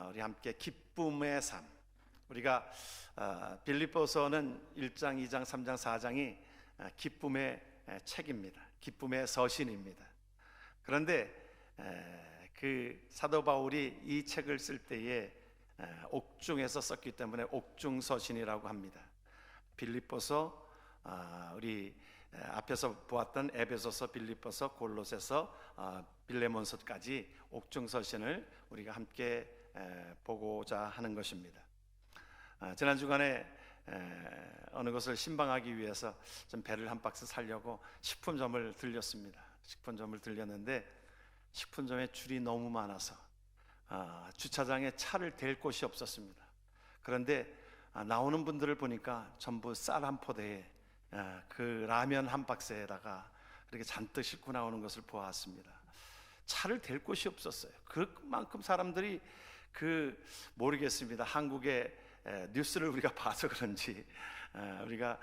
우리 함께 기쁨의 삶. 우리가 빌립보서는 1장, 2장, 3장, 4장이 기쁨의 책입니다. 기쁨의 서신입니다. 그런데 그 사도 바울이 이 책을 쓸 때에 옥중에서 썼기 때문에 옥중서신이라고 합니다. 빌립보서, 우리 앞에서 보았던 에베소서, 빌립보서, 골로새서, 빌레몬서까지 옥중서신을 우리가 함께 보고자 하는 것입니다. 지난 주간에 어느 것을 신방하기 위해서 좀 배를 한 박스 사려고 식품점을 들렸습니다. 식품점을 들렸는데 식품점에 줄이 너무 많아서 주차장에 차를 댈 곳이 없었습니다. 그런데 나오는 분들을 보니까 전부 쌀 한 포대에 그 라면 한 박스에다가 그렇게 잔뜩 싣고 나오는 것을 보았습니다. 차를 댈 곳이 없었어요. 그만큼 사람들이 모르겠습니다. 한국의 뉴스를 우리가 봐서 그런지 우리가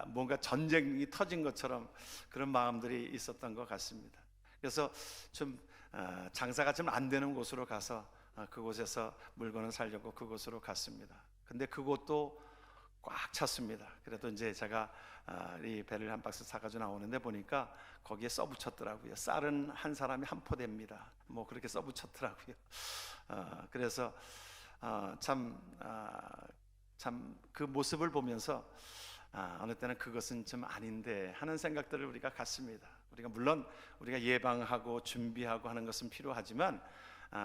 뭔가 전쟁이 터진 것처럼 그런 마음들이 있었던 것 같습니다. 그래서 좀 장사가 좀 안 되는 곳으로 가서 그곳에서 물건을 사려고 그곳으로 갔습니다. 근데 그곳도 꽉 찼습니다. 그래도 이제 제가 이 배를 한 박스 사가지고 나오는데 보니까 거기에 써붙였더라고요. 쌀은 한 사람이 한 포대입니다. 뭐 그렇게 써붙였더라고요. 그래서 참 그 모습을 보면서 어느 때는 그것은 좀 아닌데 하는 생각들을 우리가 갖습니다. 우리가 물론 우리가 예방하고 준비하고 하는 것은 필요하지만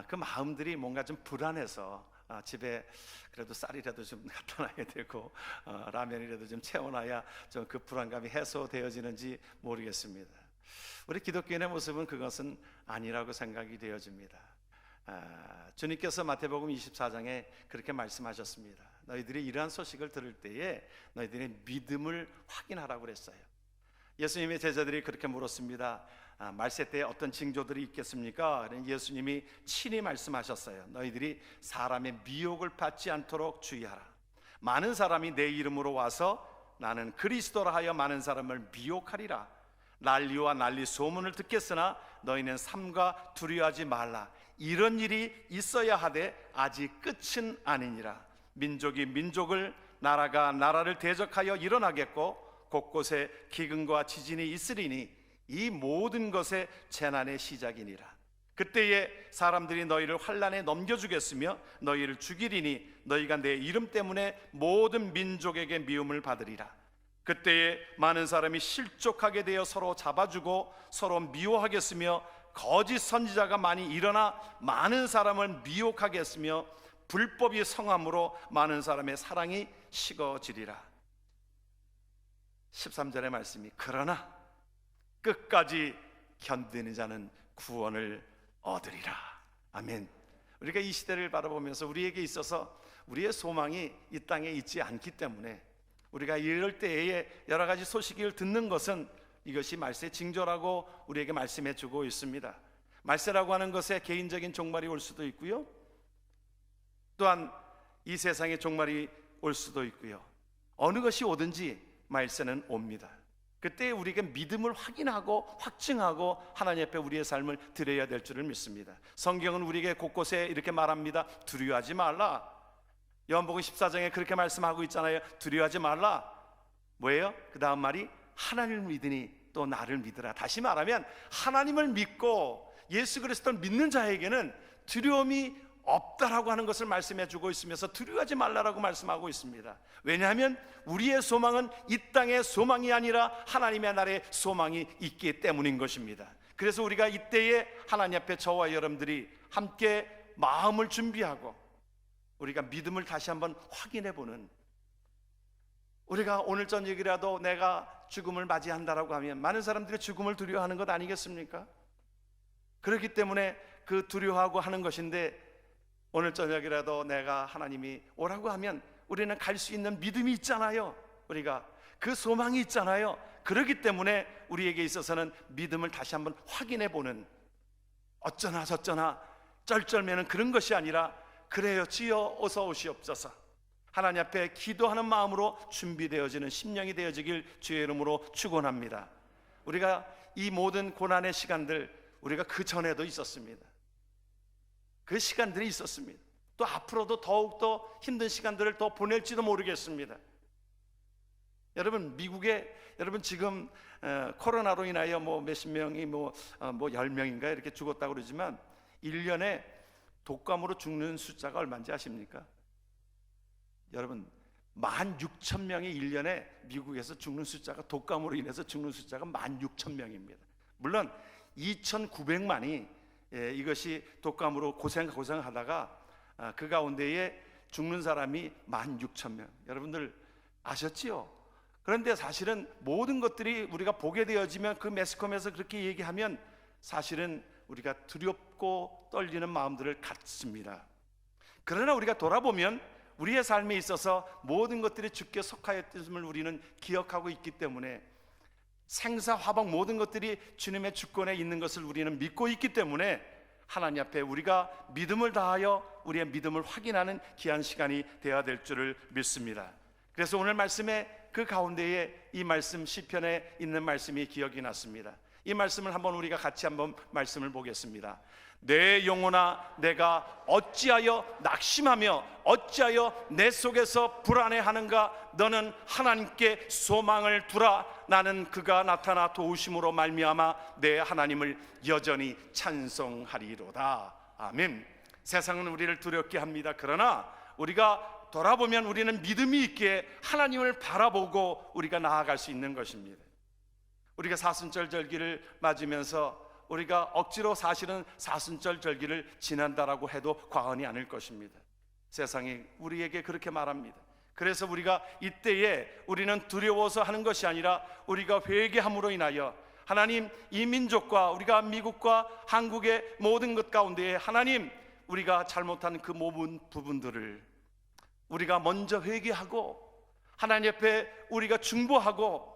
그 마음들이 뭔가 좀 불안해서 집에 그래도 쌀이라도 좀 갖다 놔야 되고 라면이라도 좀 채워놔야 좀 그 불안감이 해소되어지는지 모르겠습니다. 우리 기독교인의 모습은 그것은 아니라고 생각이 되어집니다. 주님께서 마태복음 24장에 그렇게 말씀하셨습니다. 너희들이 이러한 소식을 들을 때에 너희들의 믿음을 확인하라고 그랬어요. 예수님의 제자들이 그렇게 물었습니다. 말세 때에 어떤 징조들이 있겠습니까? 예수님이 친히 말씀하셨어요. 너희들이 사람의 미혹을 받지 않도록 주의하라. 많은 사람이 내 이름으로 와서 나는 그리스도라 하여 많은 사람을 미혹하리라. 난리와 난리 소문을 듣겠으나 너희는 삼가 두려워하지 말라. 이런 일이 있어야 하되 아직 끝은 아니니라. 민족이 민족을, 나라가 나라를 대적하여 일어나겠고 곳곳에 기근과 지진이 있으리니 이 모든 것의 재난의 시작이니라. 그때에 사람들이 너희를 환난에 넘겨주겠으며 너희를 죽이리니 너희가 내 이름 때문에 모든 민족에게 미움을 받으리라. 그때에 많은 사람이 실족하게 되어 서로 잡아주고 서로 미워하겠으며 거짓 선지자가 많이 일어나 많은 사람을 미혹하겠으며 불법이 성함으로 많은 사람의 사랑이 식어지리라. 13절의 말씀이 그러나 끝까지 견디는 자는 구원을 얻으리라. 아멘. 우리가 이 시대를 바라보면서 우리에게 있어서 우리의 소망이 이 땅에 있지 않기 때문에 우리가 이럴 때에 여러 가지 소식을 듣는 것은 이것이 말세의 징조라고 우리에게 말씀해 주고 있습니다. 말세라고 하는 것에 개인적인 종말이 올 수도 있고요, 또한 이 세상의 종말이 올 수도 있고요. 어느 것이 오든지 말세는 옵니다. 그때 우리가 믿음을 확인하고 확증하고 하나님 앞에 우리의 삶을 드려야 될 줄을 믿습니다. 성경은 우리에게 곳곳에 이렇게 말합니다. 두려워하지 말라. 요한복음 14장에 그렇게 말씀하고 있잖아요. 두려워하지 말라. 뭐예요? 그 다음 말이 하나님을 믿으니 또 나를 믿으라. 다시 말하면 하나님을 믿고 예수 그리스도를 믿는 자에게는 두려움이 없다라고 하는 것을 말씀해 주고 있으면서 두려워하지 말라라고 말씀하고 있습니다. 왜냐하면 우리의 소망은 이 땅의 소망이 아니라 하나님의 나라의 소망이 있기 때문인 것입니다. 그래서 우리가 이때에 하나님 앞에 저와 여러분들이 함께 마음을 준비하고 우리가 믿음을 다시 한번 확인해 보는, 우리가 오늘 저녁이라도 내가 죽음을 맞이한다라고 하면 많은 사람들이 죽음을 두려워하는 것 아니겠습니까? 그렇기 때문에 그 두려워하고 하는 것인데 오늘 저녁이라도 내가 하나님이 오라고 하면 우리는 갈 수 있는 믿음이 있잖아요. 우리가 그 소망이 있잖아요. 그렇기 때문에 우리에게 있어서는 믿음을 다시 한번 확인해 보는, 어쩌나 저쩌나 쩔쩔매는 그런 것이 아니라 그래요 주여 어서 오시옵소서, 하나님 앞에 기도하는 마음으로 준비되어지는 심령이 되어지길 주의 이름으로 축원합니다. 우리가 이 모든 고난의 시간들 우리가 그 전에도 있었습니다. 그 시간들이 있었습니다. 또 앞으로도 더욱더 힘든 시간들을 더 보낼지도 모르겠습니다. 여러분, 미국에 여러분 지금 코로나로 인하여 뭐 몇십 명이 뭐 10명인가 이렇게 죽었다고 그러지만 1년에 독감으로 죽는 숫자가 얼마인지 아십니까? 여러분, 16,000명이 1년에 미국에서 죽는 숫자가, 독감으로 인해서 죽는 숫자가 16,000명입니다. 물론 2,900만이 이것이 독감으로 고생하다가 그 가운데에 죽는 사람이 16,000명. 여러분들 아셨지요? 그런데 사실은 모든 것들이 우리가 보게 되어지면, 그 매스컴에서 그렇게 얘기하면 사실은 우리가 두렵고 떨리는 마음들을 갖습니다. 그러나 우리가 돌아보면 우리의 삶에 있어서 모든 것들이 주께 속하였음을 우리는 기억하고 있기 때문에, 생사화복 모든 것들이 주님의 주권에 있는 것을 우리는 믿고 있기 때문에 하나님 앞에 우리가 믿음을 다하여 우리의 믿음을 확인하는 귀한 시간이 되어야 될 줄을 믿습니다. 그래서 오늘 말씀에 그 가운데에 이 말씀, 시편에 있는 말씀이 기억이 났습니다. 이 말씀을 한번 우리가 같이 한번 말씀을 보겠습니다. 내 영혼아, 내가 어찌하여 낙심하며 어찌하여 내 속에서 불안해하는가? 너는 하나님께 소망을 두라. 나는 그가 나타나 도우심으로 말미암아 내 하나님을 여전히 찬송하리로다. 아멘. 세상은 우리를 두렵게 합니다. 그러나 우리가 돌아보면 우리는 믿음이 있기에 하나님을 바라보고 우리가 나아갈 수 있는 것입니다. 우리가 사순절 절기를 맞으면서 우리가 억지로 사실은 사순절 절기를 지난다라고 해도 과언이 아닐 것입니다. 세상이 우리에게 그렇게 말합니다. 그래서 우리가 이때에 우리는 두려워서 하는 것이 아니라 우리가 회개함으로 인하여 하나님, 이 민족과 우리가 미국과 한국의 모든 것 가운데에 하나님, 우리가 잘못한 그 모든 부분들을 우리가 먼저 회개하고 하나님 옆에 우리가 중보하고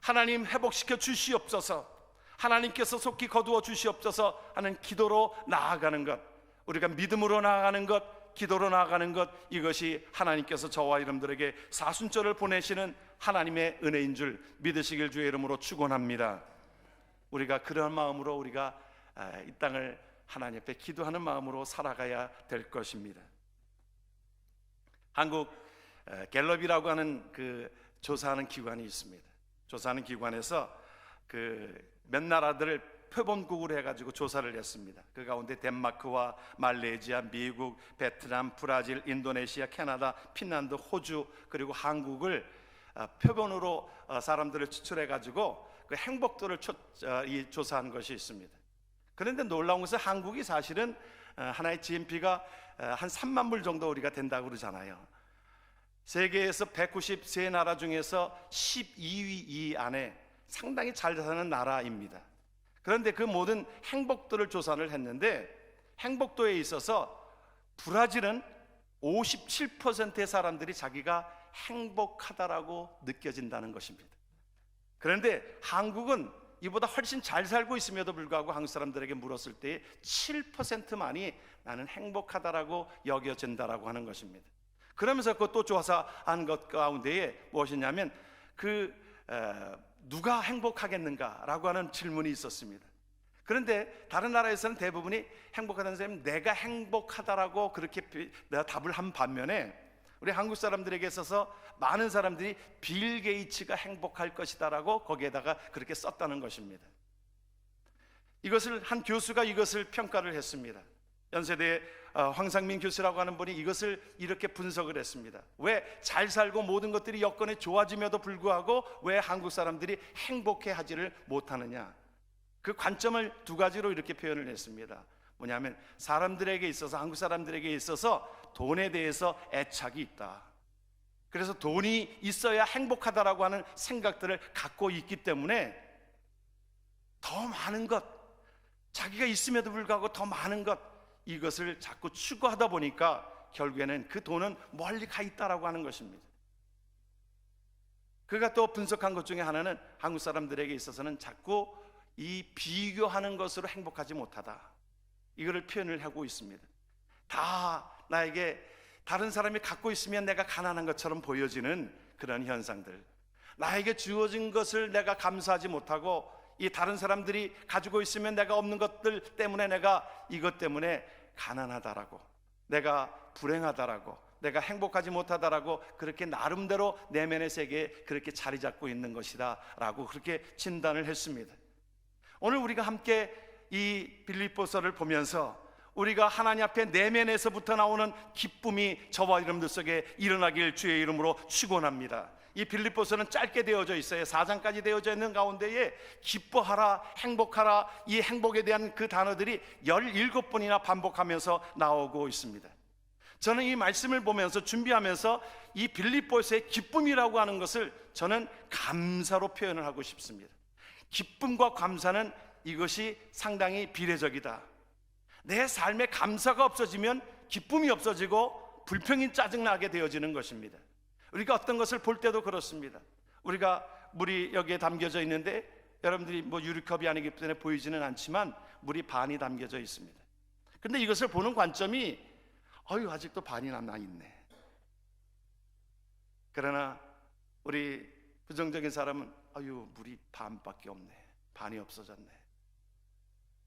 하나님 회복시켜 주시옵소서, 하나님께서 속히 거두어 주시옵소서 하는 기도로 나아가는 것, 우리가 믿음으로 나아가는 것, 기도로 나아가는 것, 이것이 하나님께서 저와 여러분들에게 사순절을 보내시는 하나님의 은혜인 줄 믿으시길 주의 이름으로 축원합니다. 우리가 그런 마음으로 우리가 이 땅을 하나님 앞에 기도하는 마음으로 살아가야 될 것입니다. 한국 갤럽이라고 하는 그 조사하는 기관이 있습니다. 조사하는 기관에서 그 몇 나라들을 표본국으로 해가지고 조사를 했습니다. 그 가운데 덴마크와 말레이시아, 미국, 베트남, 브라질, 인도네시아, 캐나다, 핀란드, 호주, 그리고 한국을 표본으로 사람들을 추출해가지고 그 행복도를 조사한 것이 있습니다. 그런데 놀라운 것은 한국이 사실은 하나의 GNP가 한 3만 불 정도 우리가 된다고 그러잖아요. 세계에서 193나라 중에서 12위 안에 상당히 잘 사는 나라입니다. 그런데 그 모든 행복도를 조사를 했는데, 행복도에 있어서 브라질은 57%의 사람들이 자기가 행복하다라고 느껴진다는 것입니다. 그런데 한국은 이보다 훨씬 잘 살고 있음에도 불구하고 한국 사람들에게 물었을 때 7%만이 나는 행복하다라고 여겨진다라고 하는 것입니다. 그러면서 그것도 조사한 것 가운데에 무엇이냐면 누가 행복하겠는가라고 하는 질문이 있었습니다. 그런데 다른 나라에서는 대부분이 행복하다는 사람이 내가 행복하다라고 그렇게 답을 한 반면에, 우리 한국 사람들에게 있어서 많은 사람들이 빌 게이츠가 행복할 것이다라고 거기에다가 그렇게 썼다는 것입니다. 이것을 한 교수가 이것을 평가를 했습니다. 연세대 황상민 교수라고 하는 분이 이것을 이렇게 분석을 했습니다. 왜 잘 살고 모든 것들이 여건이 좋아짐에도 불구하고 왜 한국 사람들이 행복해하지를 못하느냐, 그 관점을 두 가지로 이렇게 표현을 했습니다. 뭐냐면 사람들에게 있어서, 한국 사람들에게 있어서 돈에 대해서 애착이 있다. 그래서 돈이 있어야 행복하다라고 하는 생각들을 갖고 있기 때문에 더 많은 것, 자기가 있음에도 불구하고 더 많은 것, 이것을 자꾸 추구하다 보니까 결국에는 그 돈은 멀리 가 있다라고 하는 것입니다. 그가 또 분석한 것 중에 하나는 한국 사람들에게 있어서는 자꾸 이 비교하는 것으로 행복하지 못하다, 이거를 표현을 하고 있습니다. 다 나에게 다른 사람이 갖고 있으면 내가 가난한 것처럼 보여지는 그런 현상들, 나에게 주어진 것을 내가 감사하지 못하고 이 다른 사람들이 가지고 있으면 내가 없는 것들 때문에 내가 이것 때문에 가난하다라고, 내가 불행하다라고, 내가 행복하지 못하다라고 그렇게 나름대로 내면의 세계에 그렇게 자리 잡고 있는 것이다 라고 그렇게 진단을 했습니다. 오늘 우리가 함께 이 빌립보서를 보면서 우리가 하나님 앞에 내면에서부터 나오는 기쁨이 저와 여러분들 속에 일어나길 주의 이름으로 축원합니다. 이 빌립보서는 짧게 되어져 있어요. 4장까지 되어져 있는 가운데에 기뻐하라, 행복하라, 이 행복에 대한 그 단어들이 17번이나 반복하면서 나오고 있습니다. 저는 이 말씀을 보면서 준비하면서 이 빌립보서의 기쁨이라고 하는 것을 저는 감사로 표현을 하고 싶습니다. 기쁨과 감사는 이것이 상당히 비례적이다. 내 삶에 감사가 없어지면 기쁨이 없어지고 불평이 짜증나게 되어지는 것입니다. 우리가 어떤 것을 볼 때도 그렇습니다. 우리가 물이 여기에 담겨져 있는데 여러분들이 뭐 유리컵이 아니기 때문에 보이지는 않지만 물이 반이 담겨져 있습니다. 그런데 이것을 보는 관점이 아직도 반이 남아있네. 그러나 우리 부정적인 사람은 물이 반밖에 없네, 반이 없어졌네,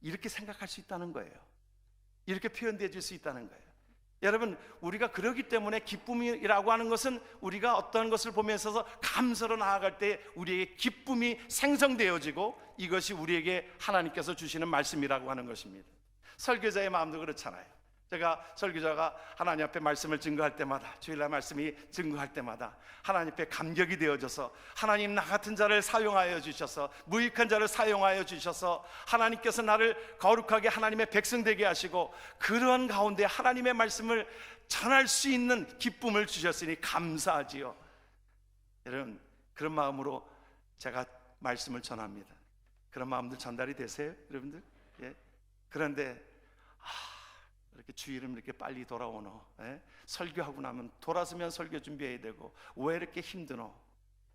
이렇게 생각할 수 있다는 거예요. 이렇게 표현되어 줄 수 있다는 거예요. 여러분, 우리가 그러기 때문에 기쁨이라고 하는 것은 우리가 어떤 것을 보면서 감사로 나아갈 때 우리에게 기쁨이 생성되어지고 이것이 우리에게 하나님께서 주시는 말씀이라고 하는 것입니다. 설교자의 마음도 그렇잖아요. 제가 설교자가 하나님 앞에 말씀을 증거할 때마다, 주일날 말씀이 증거할 때마다 하나님 앞에 감격이 되어져서 하나님 나 같은 자를 사용하여 주셔서, 무익한 자를 사용하여 주셔서 하나님께서 나를 거룩하게 하나님의 백성 되게 하시고 그러한 가운데 하나님의 말씀을 전할 수 있는 기쁨을 주셨으니 감사하지요. 여러분, 그런 마음으로 제가 말씀을 전합니다. 그런 마음들 전달이 되세요, 여러분들? 예? 그런데 이렇게 주일은 이렇게 빨리 돌아오노? 설교하고 나면 돌아서면 설교 준비해야 되고 왜 이렇게 힘드노?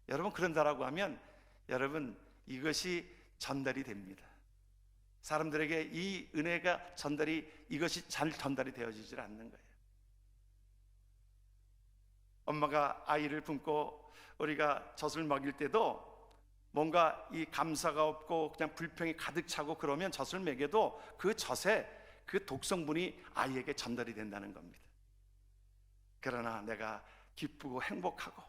여러분, 그런다라고 하면 여러분, 이것이 전달이 됩니다. 사람들에게 이 은혜가 이것이 잘 전달이 되어지질 않는 거예요. 엄마가 아이를 품고 우리가 젖을 먹일 때도 뭔가 이 감사가 없고 그냥 불평이 가득 차고 그러면 젖을 먹여도 그 젖에 그 독성분이 아이에게 전달이 된다는 겁니다. 그러나 내가 기쁘고 행복하고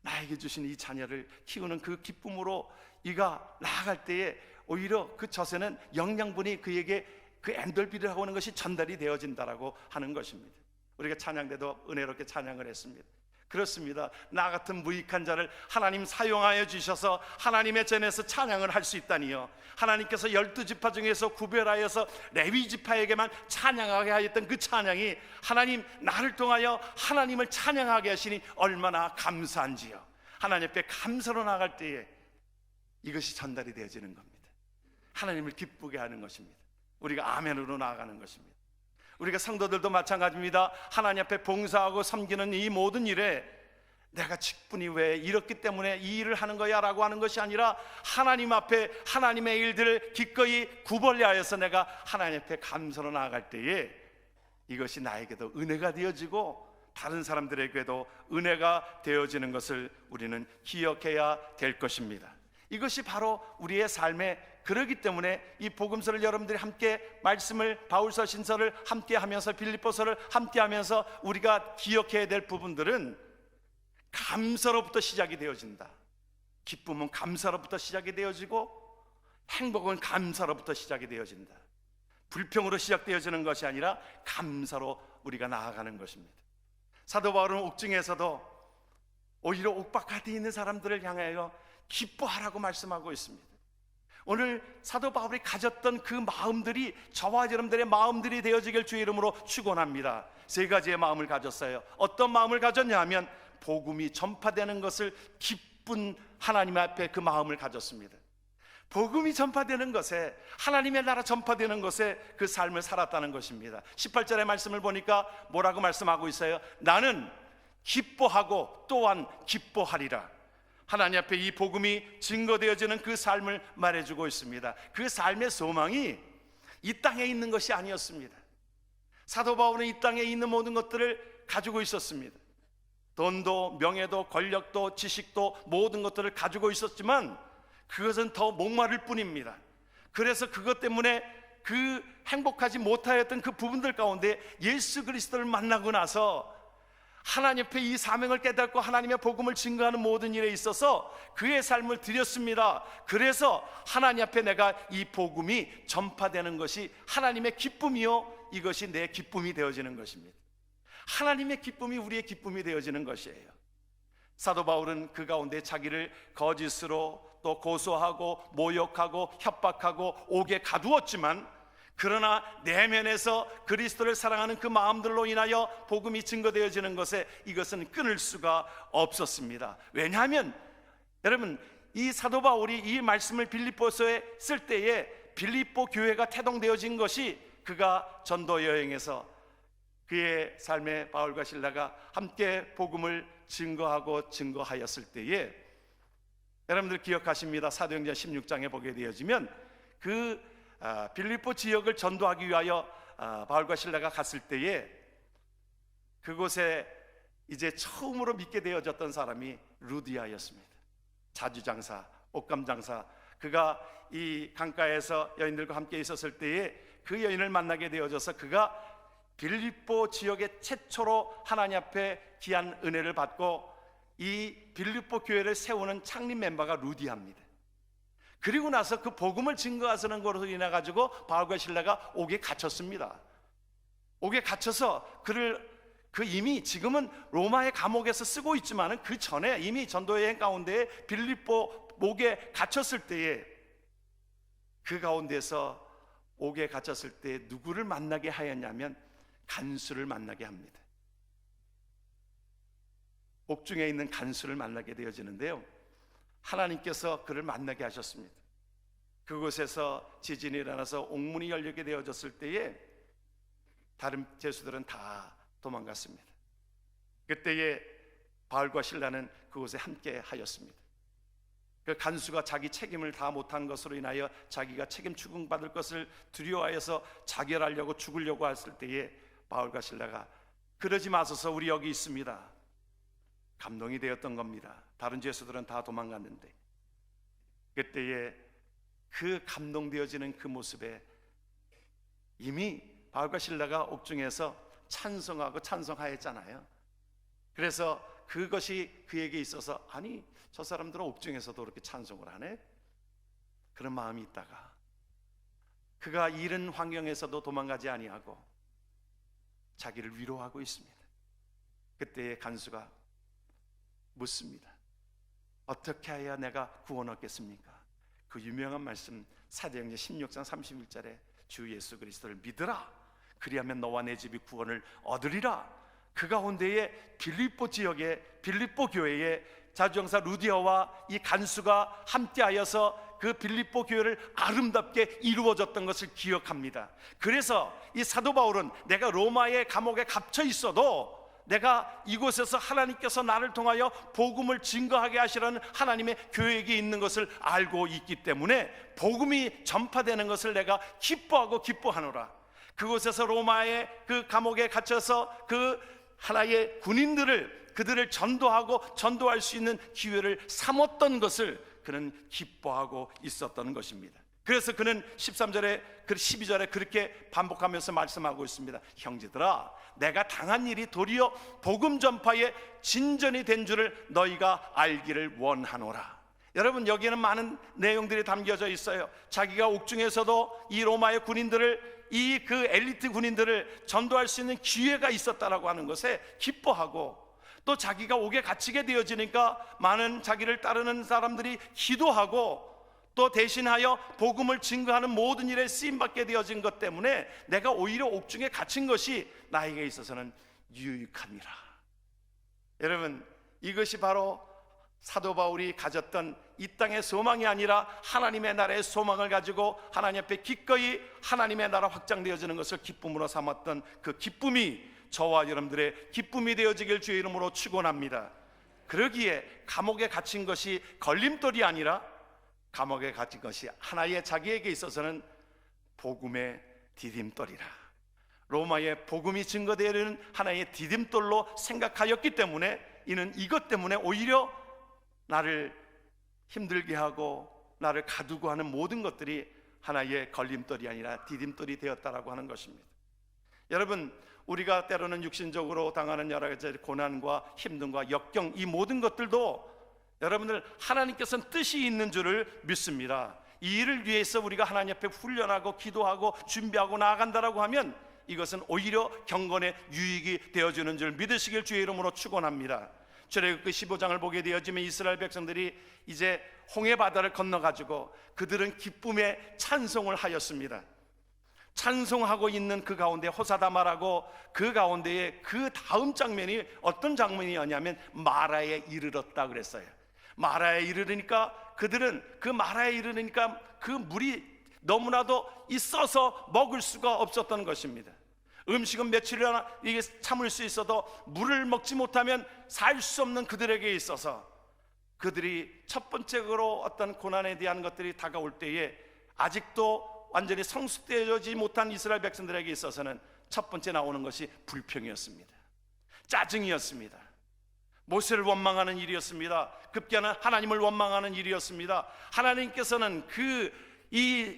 나에게 주신 이 자녀를 키우는 그 기쁨으로 이가 나아갈 때에 오히려 그 젖에는 영양분이 그에게 그 엔돌핀이라고 하는 것이 전달이 되어진다라고 하는 것입니다. 우리가 찬양 때도 은혜롭게 찬양을 했습니다. 그렇습니다. 나 같은 무익한 자를 하나님 사용하여 주셔서 하나님의 전에서 찬양을 할 수 있다니요. 하나님께서 12지파 중에서 구별하여서 레위지파에게만 찬양하게 하였던 그 찬양이 하나님 나를 통하여 하나님을 찬양하게 하시니 얼마나 감사한지요. 하나님 앞에 감사로 나갈 때에 이것이 전달이 되어지는 겁니다. 하나님을 기쁘게 하는 것입니다. 우리가 아멘으로 나아가는 것입니다. 우리가 성도들도 마찬가지입니다. 하나님 앞에 봉사하고 섬기는 이 모든 일에 내가 직분이 왜 이렇기 때문에 이 일을 하는 거야 라고 하는 것이 아니라 하나님 앞에 하나님의 일들을 기꺼이 구벌하여서 내가 하나님 앞에 감사로 나아갈 때에 이것이 나에게도 은혜가 되어지고 다른 사람들에게도 은혜가 되어지는 것을 우리는 기억해야 될 것입니다. 이것이 바로 우리의 삶의, 그러기 때문에 이 복음서를 여러분들이 함께 말씀을, 바울서 신서를 함께 하면서, 빌립보서를 함께 하면서 우리가 기억해야 될 부분들은 감사로부터 시작이 되어진다. 기쁨은 감사로부터 시작이 되어지고 행복은 감사로부터 시작이 되어진다. 불평으로 시작되어지는 것이 아니라 감사로 우리가 나아가는 것입니다. 사도 바울은 옥중에서도 오히려 옥박하게 있는 사람들을 향하여 기뻐하라고 말씀하고 있습니다. 오늘 사도 바울이 가졌던 그 마음들이 저와 여러분들의 마음들이 되어지길 주의 이름으로 축원합니다. 3가지의 마음을 가졌어요. 어떤 마음을 가졌냐 하면 복음이 전파되는 것을 기쁜 하나님 앞에 그 마음을 가졌습니다. 복음이 전파되는 것에, 하나님의 나라 전파되는 것에 그 삶을 살았다는 것입니다. 18절의 말씀을 보니까 뭐라고 말씀하고 있어요? 나는 기뻐하고 또한 기뻐하리라. 하나님 앞에 이 복음이 증거되어지는 그 삶을 말해주고 있습니다. 그 삶의 소망이 이 땅에 있는 것이 아니었습니다. 사도 바울은 이 땅에 있는 모든 것들을 가지고 있었습니다. 돈도, 명예도, 권력도, 지식도, 모든 것들을 가지고 있었지만 그것은 더 목마를 뿐입니다. 그래서 그것 때문에 그 행복하지 못하였던 그 부분들 가운데 예수 그리스도를 만나고 나서 하나님 앞에 이 사명을 깨닫고 하나님의 복음을 증거하는 모든 일에 있어서 그의 삶을 드렸습니다. 그래서 하나님 앞에 내가 이 복음이 전파되는 것이 하나님의 기쁨이요, 이것이 내 기쁨이 되어지는 것입니다. 하나님의 기쁨이 우리의 기쁨이 되어지는 것이에요. 사도 바울은 그 가운데 자기를 거짓으로 또 고소하고 모욕하고 협박하고 옥에 가두었지만, 그러나 내면에서 그리스도를 사랑하는 그 마음들로 인하여 복음이 증거되어지는 것에 이것은 끊을 수가 없었습니다. 왜냐하면 여러분, 이 사도 바울이 이 말씀을 빌립보서에 쓸 때에 빌립보 교회가 태동되어진 것이 그가 전도 여행에서 그의 삶에 바울과 실라가 함께 복음을 증거하였을 때에, 여러분들 기억하십니다. 사도행전 16장에 보게 되어지면 그 빌립보 지역을 전도하기 위하여 바울과 실라가 갔을 때에 그곳에 이제 처음으로 믿게 되어졌던 사람이 루디아였습니다. 자주장사, 옷감장사. 그가 이 강가에서 여인들과 함께 있었을 때에 그 여인을 만나게 되어져서 그가 빌립보 지역의 최초로 하나님 앞에 귀한 은혜를 받고 이 빌립보 교회를 세우는 창립 멤버가 루디아입니다. 그리고 나서 그 복음을 증거하는 것으로 인해 가지고 바울과 실라가 옥에 갇혔습니다. 옥에 갇혀서 그 이미 지금은 로마의 감옥에서 쓰고 있지만은 그 전에 이미 전도 여행 가운데 빌립보 옥에 갇혔을 때에 그 가운데서 옥에 갇혔을 때 누구를 만나게 하였냐면 간수를 만나게 합니다. 옥중에 있는 간수를 만나게 되어지는데요, 하나님께서 그를 만나게 하셨습니다. 그곳에서 지진이 일어나서 옥문이 열리게 되어졌을 때에 다른 죄수들은 다 도망갔습니다. 그때에 바울과 실라는 그곳에 함께 하였습니다. 그 간수가 자기 책임을 다 못한 것으로 인하여 자기가 책임 추궁받을 것을 두려워하여서 자결하려고 죽으려고 했을 때에 바울과 실라가 그러지 마소서, 우리 여기 있습니다. 감동이 되었던 겁니다. 다른 죄수들은 다 도망갔는데 그때에 그 감동되어지는 그 모습에 이미 바울과 실라가 옥중에서 찬송하고 찬송하였잖아요. 그래서 그것이 그에게 있어서, 아니 저 사람들은 옥중에서도 그렇게 찬송을 하네, 그런 마음이 있다가 그가 이런 환경에서도 도망가지 아니하고 자기를 위로하고 있습니다. 그때에 간수가 묻습니다. 어떻게 해야 내가 구원 얻겠습니까? 그 유명한 말씀 사도행전 16장 31절에 주 예수 그리스도를 믿으라, 그리하면 너와 내 집이 구원을 얻으리라. 그 가운데에 빌립보 지역의 빌립보 교회에 자주장사 루디아와 이 간수가 함께하여서 그 빌립보 교회를 아름답게 이루어졌던 것을 기억합니다. 그래서 이 사도 바울은 내가 로마의 감옥에 갇혀 있어도 내가 이곳에서 하나님께서 나를 통하여 복음을 증거하게 하시라는 하나님의 계획이 있는 것을 알고 있기 때문에 복음이 전파되는 것을 내가 기뻐하고 기뻐하노라. 그곳에서 로마의 그 감옥에 갇혀서 그 하나의 군인들을, 그들을 전도하고 전도할 수 있는 기회를 삼았던 것을 그는 기뻐하고 있었던 것입니다. 그래서 그는 13절에 12절에 그렇게 반복하면서 말씀하고 있습니다. 형제들아, 내가 당한 일이 도리어 복음 전파의 진전이 된 줄을 너희가 알기를 원하노라. 여러분, 여기에는 많은 내용들이 담겨져 있어요. 자기가 옥중에서도 이 로마의 군인들을, 이 그 엘리트 군인들을 전도할 수 있는 기회가 있었다라고 하는 것에 기뻐하고, 또 자기가 옥에 갇히게 되어지니까 많은 자기를 따르는 사람들이 기도하고 또 대신하여 복음을 증거하는 모든 일에 쓰임받게 되어진 것 때문에 내가 오히려 옥중에 갇힌 것이 나에게 있어서는 유익함이라. 여러분, 이것이 바로 사도 바울이 가졌던 이 땅의 소망이 아니라 하나님의 나라의 소망을 가지고 하나님 앞에 기꺼이 하나님의 나라 확장되어지는 것을 기쁨으로 삼았던 그 기쁨이 저와 여러분들의 기쁨이 되어지길 주의 이름으로 축원합니다. 그러기에 감옥에 갇힌 것이 걸림돌이 아니라 감옥에 갇힌 것이 하나의 자기에게 있어서는 복음의 디딤돌이라. 로마의 복음이 증거되는 하나의 디딤돌로 생각하였기 때문에 이는 이것 때문에 오히려 나를 힘들게 하고 나를 가두고 하는 모든 것들이 하나의 걸림돌이 아니라 디딤돌이 되었다라고 하는 것입니다. 여러분, 우리가 때로는 육신적으로 당하는 여러 가지 고난과 힘듦과 역경, 이 모든 것들도 여러분들 하나님께서는 뜻이 있는 줄을 믿습니다. 이 일을 위해서 우리가 하나님 앞에 훈련하고 기도하고 준비하고 나아간다라고 하면 이것은 오히려 경건의 유익이 되어주는 줄 믿으시길 주의 이름으로 축원합니다. 출애굽기 15장을 보게 되어지면 이스라엘 백성들이 이제 홍해 바다를 건너가지고 그들은 기쁨의 찬송을 하였습니다. 찬송하고 있는 그 가운데 호사다마라고 그 가운데에 그 다음 장면이 어떤 장면이었냐면 마라에 이르렀다 그랬어요. 마라에 이르르니까 그들은 그 마라에 이르르니까 그 물이 너무나도 있어서 먹을 수가 없었던 것입니다. 음식은 며칠이나 이게 참을 수 있어도 물을 먹지 못하면 살 수 없는 그들에게 있어서 그들이 첫 번째로 어떤 고난에 대한 것들이 다가올 때에 아직도 완전히 성숙되어지지 못한 이스라엘 백성들에게 있어서는 첫 번째 나오는 것이 불평이었습니다. 짜증이었습니다. 모세를 원망하는 일이었습니다. 급기야는 하나님을 원망하는 일이었습니다. 하나님께서는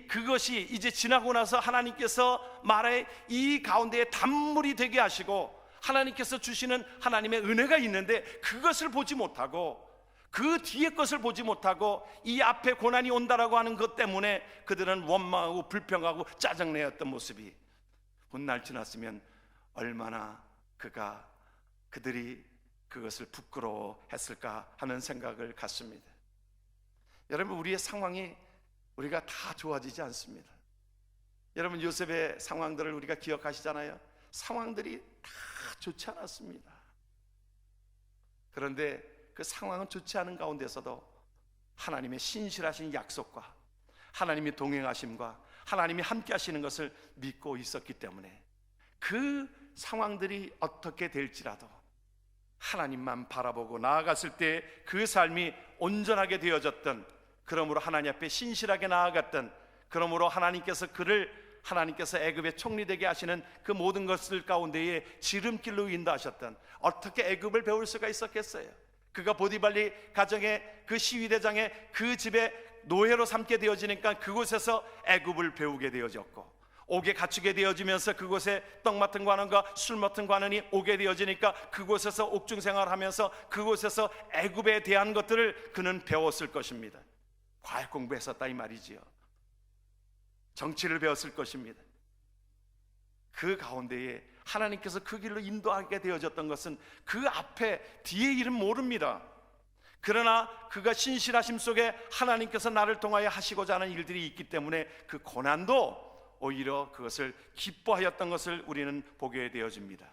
그것이 이제 지나고 나서 하나님께서 말에 이 가운데에 단물이 되게 하시고 하나님께서 주시는 하나님의 은혜가 있는데 그것을 보지 못하고 그 뒤에 것을 보지 못하고 이 앞에 고난이 온다라고 하는 것 때문에 그들은 원망하고 불평하고 짜증내었던 모습이 훗날 지났으면 얼마나 그들이 그것을 부끄러워했을까 하는 생각을 갖습니다. 여러분, 우리의 상황이 우리가 다 좋아지지 않습니다. 여러분, 요셉의 상황들을 우리가 기억하시잖아요. 상황들이 다 좋지 않았습니다. 그런데 그 상황은 좋지 않은 가운데서도 하나님의 신실하신 약속과 하나님의 동행하심과 하나님이 함께 하시는 것을 믿고 있었기 때문에 그 상황들이 어떻게 될지라도 하나님만 바라보고 나아갔을 때 그 삶이 온전하게 되어졌던, 그러므로 하나님 앞에 신실하게 나아갔던, 그러므로 하나님께서 애굽의 총리되게 하시는 그 모든 것들 가운데에 지름길로 인도하셨던, 어떻게 애굽을 배울 수가 있었겠어요? 그가 보디발리 가정의 그 시위대장의 그 집에 노예로 삼게 되어지니까 그곳에서 애굽을 배우게 되어졌고, 옥에 갇히게 되어지면서 그곳에 떡 맡은 관원과 술 맡은 관원이 오게 되어지니까 그곳에서 옥중 생활하면서 그곳에서 애굽에 대한 것들을 그는 배웠을 것입니다. 과학 공부했었다 이 말이지요. 정치를 배웠을 것입니다. 그 가운데에 하나님께서 그 길로 인도하게 되어졌던 것은 그 앞에 뒤의 일은 모릅니다. 그러나 그가 신실하심 속에 하나님께서 나를 통하여 하시고자 하는 일들이 있기 때문에 그 고난도 오히려 그것을 기뻐하였던 것을 우리는 보게 되어집니다.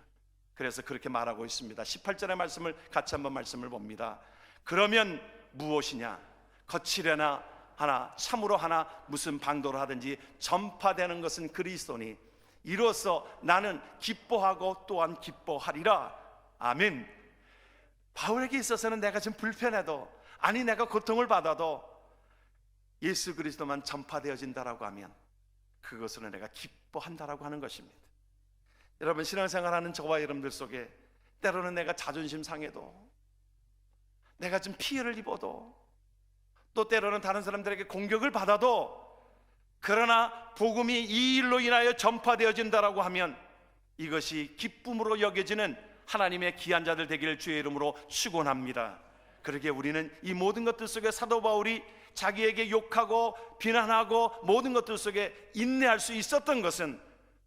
그래서 그렇게 말하고 있습니다. 18절의 말씀을 같이 한번 말씀을 봅니다. 그러면 무엇이냐? 거칠려나 하나 참으로 하나 무슨 방도로 하든지 전파되는 것은 그리스도니 이로써 나는 기뻐하고 또한 기뻐하리라. 아멘. 바울에게 있어서는 내가 좀 불편해도, 아니 내가 고통을 받아도 예수 그리스도만 전파되어진다라고 하면 그것으로 내가 기뻐한다라고 하는 것입니다. 여러분, 신앙생활하는 저와 여러분들 속에 때로는 내가 자존심 상해도, 내가 좀 피해를 입어도, 또 때로는 다른 사람들에게 공격을 받아도, 그러나 복음이 이 일로 인하여 전파되어진다라고 하면 이것이 기쁨으로 여겨지는 하나님의 귀한 자들 되기를 주의 이름으로 축원합니다. 그러기에 우리는 이 모든 것들 속에 사도 바울이 자기에게 욕하고 비난하고 모든 것들 속에 인내할 수 있었던 것은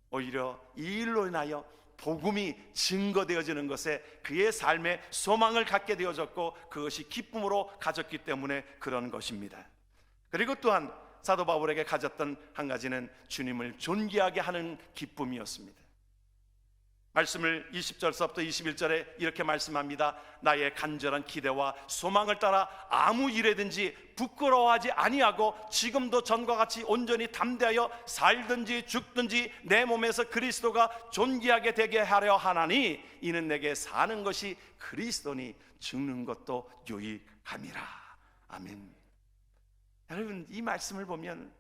오히려 이 일로 인하여 복음이 증거되어지는 것에 그의 삶에 소망을 갖게 되어졌고 그것이 기쁨으로 가졌기 때문에 그런 것입니다. 그리고 또한 사도 바울에게 가졌던 한 가지는 주님을 존귀하게 하는 기쁨이었습니다. 말씀을 20절서부터 21절에 이렇게 말씀합니다. 나의 간절한 기대와 소망을 따라 아무 일에든지 부끄러워하지 아니하고 지금도 전과 같이 온전히 담대하여 살든지 죽든지 내 몸에서 그리스도가 존귀하게 되게 하려 하나니 이는 내게 사는 것이 그리스도니 죽는 것도 유익함이라. 아멘. 여러분, 이 말씀을 보면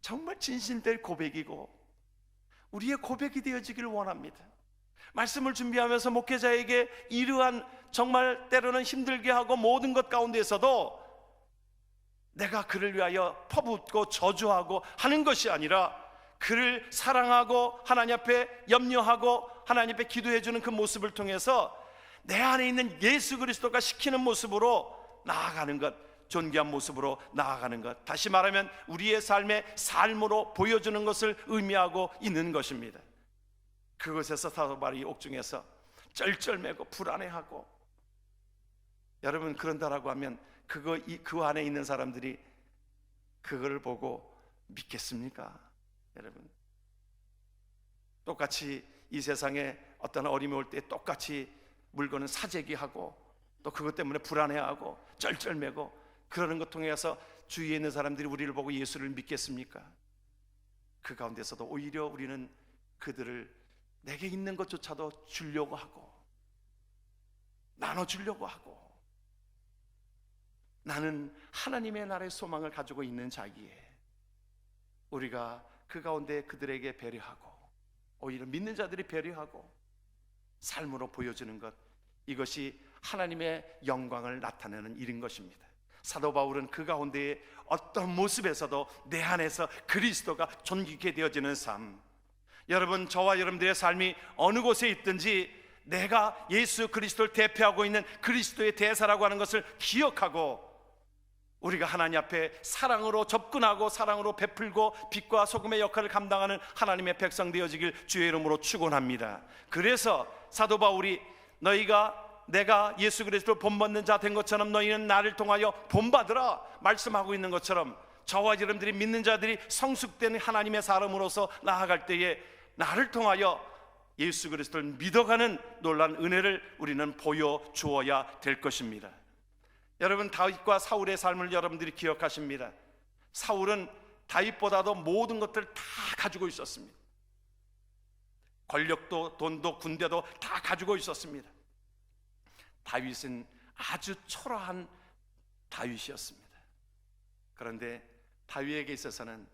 정말 진실될 고백이고 우리의 고백이 되어지기를 원합니다. 말씀을 준비하면서 목회자에게 이러한 정말 때로는 힘들게 하고 모든 것 가운데에서도 내가 그를 위하여 퍼붓고 저주하고 하는 것이 아니라 그를 사랑하고 하나님 앞에 염려하고 하나님 앞에 기도해 주는 그 모습을 통해서 내 안에 있는 예수 그리스도가 시키는 모습으로 나아가는 것, 존귀한 모습으로 나아가는 것, 다시 말하면 우리의 삶의 삶으로 보여주는 것을 의미하고 있는 것입니다. 그것에서 사도 바울이 옥중에서 쩔쩔매고 불안해하고, 여러분 그런다라고 하면 그 안에 있는 사람들이 그걸 보고 믿겠습니까? 여러분, 똑같이 이 세상에 어떤 어려움이 올 때 똑같이 물건은 사재기하고 또 그것 때문에 불안해하고 쩔쩔매고 그러는 것 통해서 주위에 있는 사람들이 우리를 보고 예수를 믿겠습니까? 그 가운데서도 오히려 우리는 그들을 내게 있는 것조차도 주려고 하고 나눠주려고 하고, 나는 하나님의 나라의 소망을 가지고 있는 자기에 우리가 그 가운데 그들에게 배려하고 오히려 믿는 자들이 배려하고 삶으로 보여주는 것, 이것이 하나님의 영광을 나타내는 일인 것입니다. 사도 바울은 그 가운데에 어떤 모습에서도 내 안에서 그리스도가 존귀케 되어지는 삶, 여러분 저와 여러분들의 삶이 어느 곳에 있든지 내가 예수 그리스도를 대표하고 있는 그리스도의 대사라고 하는 것을 기억하고 우리가 하나님 앞에 사랑으로 접근하고 사랑으로 베풀고 빛과 소금의 역할을 감당하는 하나님의 백성 되어지길 주의 이름으로 축원합니다. 그래서 사도 바울이 내가 예수 그리스도를 본받는 자 된 것처럼 너희는 나를 통하여 본받으라 말씀하고 있는 것처럼, 저와 여러분들이 믿는 자들이 성숙된 하나님의 사람으로서 나아갈 때에 나를 통하여 예수 그리스도를 믿어가는 놀라운 은혜를 우리는 보여주어야 될 것입니다. 여러분 다윗과 사울의 삶을 여러분들이 기억하십니다. 사울은 다윗보다도 모든 것들을 다 가지고 있었습니다. 권력도 돈도 군대도 다 가지고 있었습니다. 다윗은 아주 초라한 다윗이었습니다. 그런데 다윗에게 있어서는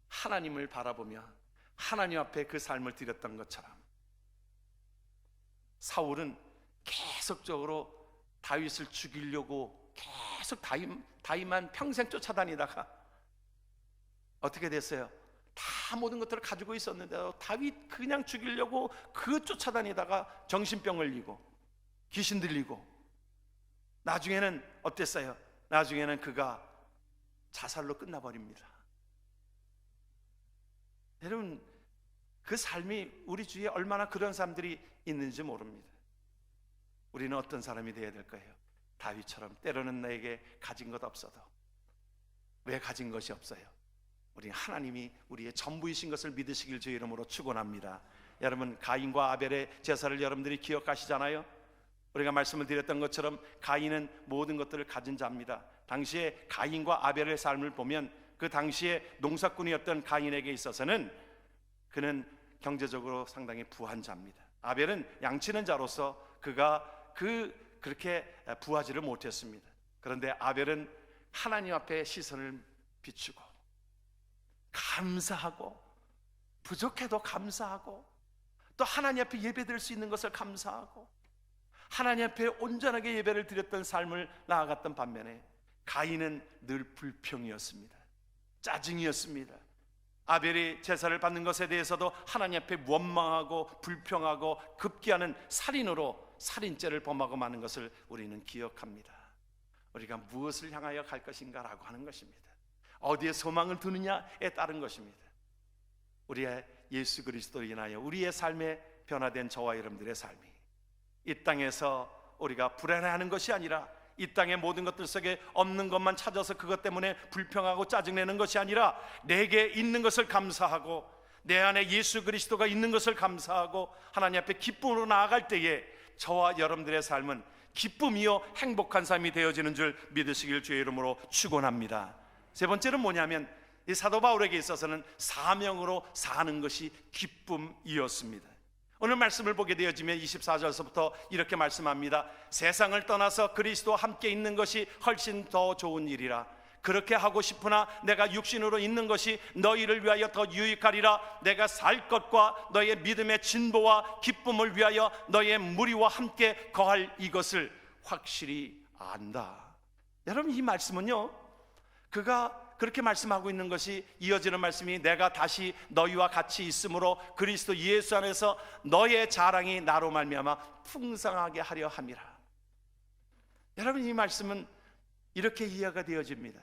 하나님을 바라보며 하나님 앞에 그 삶을 드렸던 것처럼 사울은 계속적으로 다윗을 죽이려고 계속 다윗만 평생 쫓아다니다가 어떻게 됐어요? 다 모든 것들을 가지고 있었는데 다윗 그냥 죽이려고 그 쫓아다니다가 정신병 걸리고 귀신 들리고 나중에는 어땠어요? 나중에는 그가 자살로 끝나버립니다. 여러분 그 삶이 우리 주위에 얼마나 그런 사람들이 있는지 모릅니다. 우리는 어떤 사람이 되어야 될까요? 다윗처럼 때로는 나에게 가진 것 없어도 왜 가진 것이 없어요? 우리 하나님이 우리의 전부이신 것을 믿으시길 주의 이름으로 축원합니다. 여러분 가인과 아벨의 제사를 여러분들이 기억하시잖아요. 우리가 말씀을 드렸던 것처럼 가인은 모든 것들을 가진 자입니다. 당시에 가인과 아벨의 삶을 보면 그 당시에 농사꾼이었던 가인에게 있어서는 그는 경제적으로 상당히 부한 자입니다. 아벨은 양치는 자로서 그가 그렇게 부하지를 못했습니다. 그런데 아벨은 하나님 앞에 시선을 비추고 감사하고 부족해도 감사하고 또 하나님 앞에 예배드릴 수 있는 것을 감사하고 하나님 앞에 온전하게 예배를 드렸던 삶을 나아갔던 반면에 가인은 늘 불평이었습니다. 짜증이었습니다. 아벨이 제사를 받는 것에 대해서도 하나님 앞에 원망하고 불평하고 급기야는 살인으로 살인죄를 범하고 마는 것을 우리는 기억합니다. 우리가 무엇을 향하여 갈 것인가 라고 하는 것입니다. 어디에 소망을 두느냐에 따른 것입니다. 우리의 예수 그리스도로 인하여 우리의 삶에 변화된 저와 여러분들의 삶이 이 땅에서 우리가 불안해하는 것이 아니라 이 땅의 모든 것들 속에 없는 것만 찾아서 그것 때문에 불평하고 짜증내는 것이 아니라 내게 있는 것을 감사하고 내 안에 예수 그리스도가 있는 것을 감사하고 하나님 앞에 기쁨으로 나아갈 때에 저와 여러분들의 삶은 기쁨이요 행복한 삶이 되어지는 줄 믿으시길 주의 이름으로 축원합니다. 세 번째는 뭐냐면 이 사도 바울에게 있어서는 사명으로 사는 것이 기쁨이었습니다. 오늘 말씀을 보게 되어지면 24절서부터 이렇게 말씀합니다. 세상을 떠나서 그리스도와 함께 있는 것이 훨씬 더 좋은 일이라. 그렇게 하고 싶으나 내가 육신으로 있는 것이 너희를 위하여 더 유익하리라. 내가 살 것과 너의 믿음의 진보와 기쁨을 위하여 너의 무리와 함께 거할 이것을 확실히 안다. 여러분 이 말씀은요 그가 그렇게 말씀하고 있는 것이, 이어지는 말씀이 내가 다시 너희와 같이 있으므로 그리스도 예수 안에서 너의 자랑이 나로 말미암아 풍성하게 하려 함이라. 여러분, 이 말씀은 이렇게 이해가 되어집니다.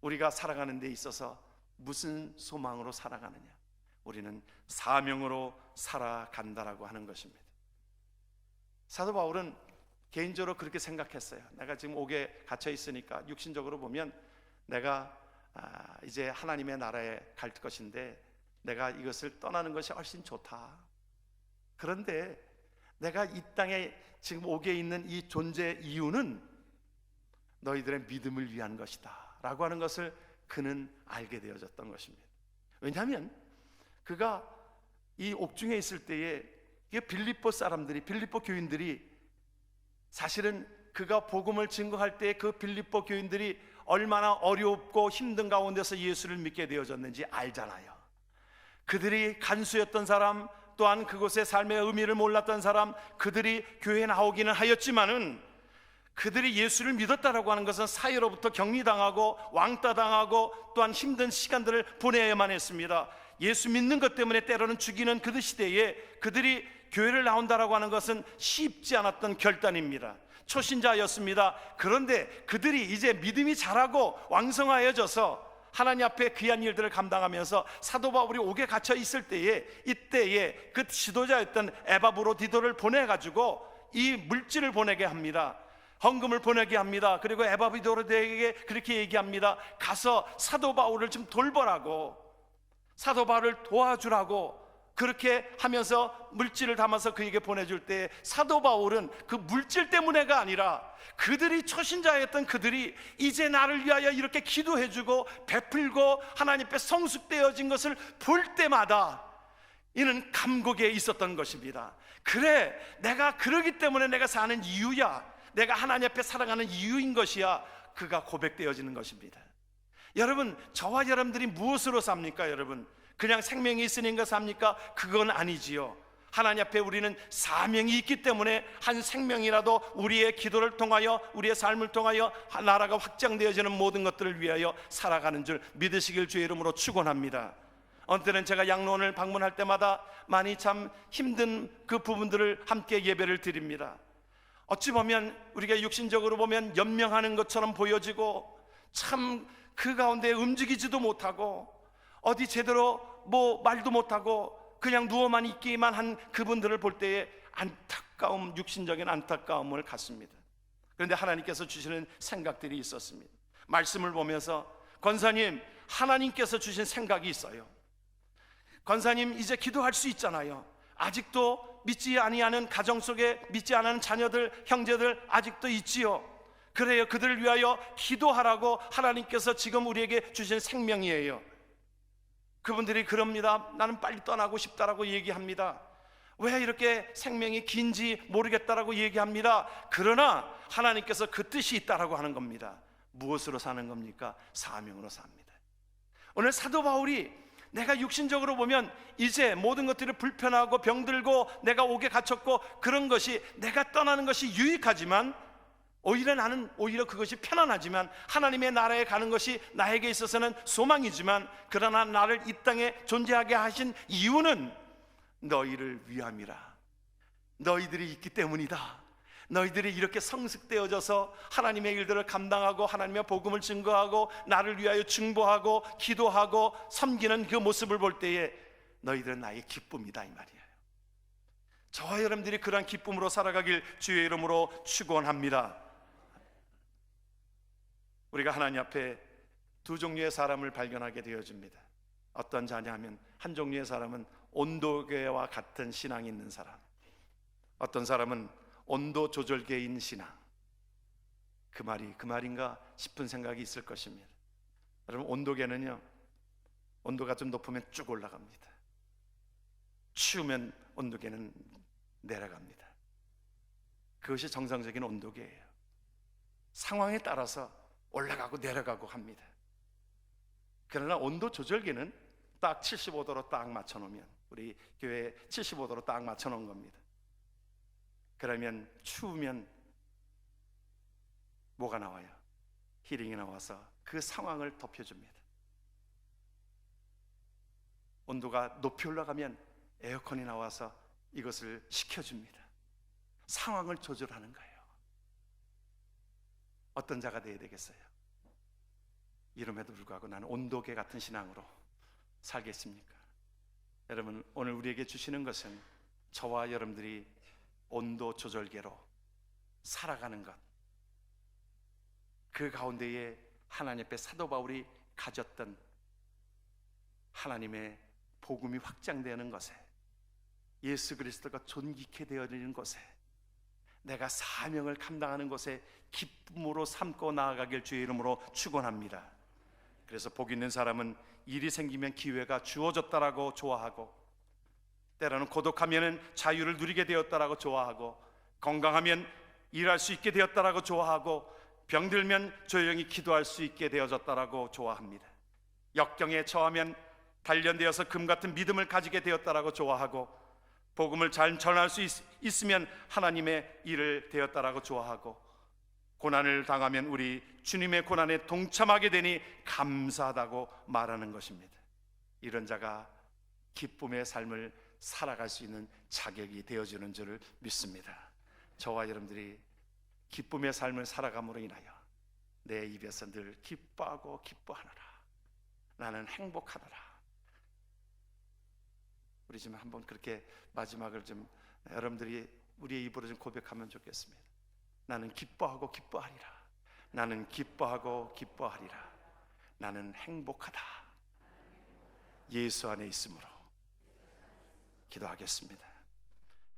우리가 살아가는 데 있어서 무슨 소망으로 살아가느냐? 우리는 사명으로 살아간다라고 하는 것입니다. 사도 바울은 개인적으로 그렇게 생각했어요. 내가 지금 옥에 갇혀 있으니까 육신적으로 보면 내가 이제 하나님의 나라에 갈 것인데 내가 이것을 떠나는 것이 훨씬 좋다. 그런데 내가 이 땅에 지금 옥에 있는 이 존재 이유는 너희들의 믿음을 위한 것이다 라고 하는 것을 그는 알게 되어졌던 것입니다. 왜냐하면 그가 이 옥중에 있을 때에 빌립보 사람들이, 빌립보 교인들이, 사실은 그가 복음을 증거할 때 그 빌립보 교인들이 얼마나 어렵고 힘든 가운데서 예수를 믿게 되어졌는지 알잖아요. 그들이 간수였던 사람, 또한 그곳의 삶의 의미를 몰랐던 사람, 그들이 교회에 나오기는 하였지만은 그들이 예수를 믿었다라고 하는 것은 사회로부터 격리당하고 왕따당하고 또한 힘든 시간들을 보내야만 했습니다. 예수 믿는 것 때문에 때로는 죽이는 그 시대에 그들이 교회를 나온다라고 하는 것은 쉽지 않았던 결단입니다. 초신자였습니다. 그런데 그들이 이제 믿음이 자라고 왕성하여져서 하나님 앞에 귀한 일들을 감당하면서 사도 바울이 옥에 갇혀 있을 때에, 이때에 그 지도자였던 에바브로디도를 보내가지고 이 물질을 보내게 합니다. 헌금을 보내게 합니다. 그리고 에바브로디도에게 그렇게 얘기합니다. 가서 사도 바울을 좀 돌보라고, 사도 바울을 도와주라고 그렇게 하면서 물질을 담아서 그에게 보내줄 때, 사도 바울은 그 물질 때문에가 아니라 그들이 초신자였던 그들이 이제 나를 위하여 이렇게 기도해주고 베풀고 하나님 앞에 성숙되어진 것을 볼 때마다 이는 감격에 있었던 것입니다. 그래, 내가 그러기 때문에 내가 사는 이유야, 내가 하나님 앞에 살아가는 이유인 것이야, 그가 고백되어지는 것입니다. 여러분, 저와 여러분들이 무엇으로 삽니까? 여러분, 그냥 생명이 있으니까 삽니까? 그건 아니지요. 하나님 앞에 우리는 사명이 있기 때문에 한 생명이라도 우리의 기도를 통하여, 우리의 삶을 통하여 나라가 확장되어지는 모든 것들을 위하여 살아가는 줄 믿으시길 주의 이름으로 축원합니다. 어느 때는 제가 양로원을 방문할 때마다 많이 참 힘든 그 부분들을 함께 예배를 드립니다. 어찌 보면 우리가 육신적으로 보면 연명하는 것처럼 보여지고 참 그 가운데 움직이지도 못하고 어디 제대로 뭐 말도 못하고 그냥 누워만 있기만 한 그분들을 볼 때에 안타까움, 육신적인 안타까움을 갖습니다. 그런데 하나님께서 주시는 생각들이 있었습니다. 말씀을 보면서, 권사님, 하나님께서 주신 생각이 있어요. 권사님, 이제 기도할 수 있잖아요. 아직도 믿지 아니하는 가정 속에 믿지 않은 자녀들, 형제들 아직도 있지요. 그래요, 그들을 위하여 기도하라고 하나님께서 지금 우리에게 주신 생명이에요. 그분들이 그럽니다. 나는 빨리 떠나고 싶다라고 얘기합니다. 왜 이렇게 생명이 긴지 모르겠다라고 얘기합니다. 그러나 하나님께서 그 뜻이 있다라고 하는 겁니다. 무엇으로 사는 겁니까? 사명으로 삽니다. 오늘 사도 바울이 내가 육신적으로 보면 이제 모든 것들이 불편하고 병들고 내가 옥에 갇혔고 그런 것이, 내가 떠나는 것이 유익하지만 오히려 그것이 편안하지만 하나님의 나라에 가는 것이 나에게 있어서는 소망이지만, 그러나 나를 이 땅에 존재하게 하신 이유는 너희를 위함이라. 너희들이 있기 때문이다. 너희들이 이렇게 성숙되어져서 하나님의 일들을 감당하고 하나님의 복음을 증거하고 나를 위하여 중보하고 기도하고 섬기는 그 모습을 볼 때에 너희들은 나의 기쁨이다, 이 말이에요. 저와 여러분들이 그러한 기쁨으로 살아가길 주의 이름으로 축원합니다. 우리가 하나님 앞에 두 종류의 사람을 발견하게 되어집니다. 어떤 자냐면, 한 종류의 사람은 온도계와 같은 신앙이 있는 사람, 어떤 사람은 온도 조절계인 신앙. 그 말이 그 말인가 싶은 생각이 있을 것입니다. 여러분, 온도계는요, 온도가 좀 높으면 쭉 올라갑니다. 추우면 온도계는 내려갑니다. 그것이 정상적인 온도계예요. 상황에 따라서 올라가고 내려가고 합니다. 그러나 온도 조절기는 딱 75도로 딱 맞춰놓으면, 우리 교회에 75도로 딱 맞춰놓은 겁니다. 그러면 추우면 뭐가 나와요? 히링이 나와서 그 상황을 덮여줍니다. 온도가 높이 올라가면 에어컨이 나와서 이것을 식혀줍니다. 상황을 조절하는 거예요. 어떤 자가 되어야 되겠어요? 이름에도 불구하고 나는 온도계 같은 신앙으로 살겠습니까? 여러분, 오늘 우리에게 주시는 것은 저와 여러분들이 온도 조절계로 살아가는 것, 그 가운데에 하나님 앞에 사도 바울이 가졌던 하나님의 복음이 확장되는 것에, 예수 그리스도가 존귀케 되어지는 것에, 내가 사명을 감당하는 것에 기쁨으로 삼고 나아가길 주의 이름으로 축원합니다. 그래서 복 있는 사람은 일이 생기면 기회가 주어졌다라고 좋아하고, 때로는 고독하면 자유를 누리게 되었다라고 좋아하고, 건강하면 일할 수 있게 되었다라고 좋아하고, 병들면 조용히 기도할 수 있게 되어졌다라고 좋아합니다. 역경에 처하면 단련되어서 금 같은 믿음을 가지게 되었다라고 좋아하고, 복음을 잘 전할 수 있으면 하나님의 일을 되었다라고 좋아하고, 고난을 당하면 우리 주님의 고난에 동참하게 되니 감사하다고 말하는 것입니다. 이런 자가 기쁨의 삶을 살아갈 수 있는 자격이 되어주는 줄을 믿습니다. 저와 여러분들이 기쁨의 삶을 살아감으로 인하여 내 입에서 늘 기뻐하고 기뻐하노라, 나는 행복하노라. 우리 지금 한번 그렇게 마지막을 좀 여러분들이 우리의 입으로 좀 고백하면 좋겠습니다. 나는 기뻐하고 기뻐하리라. 나는 기뻐하고 기뻐하리라. 나는 행복하다. 예수 안에 있으므로. 기도하겠습니다.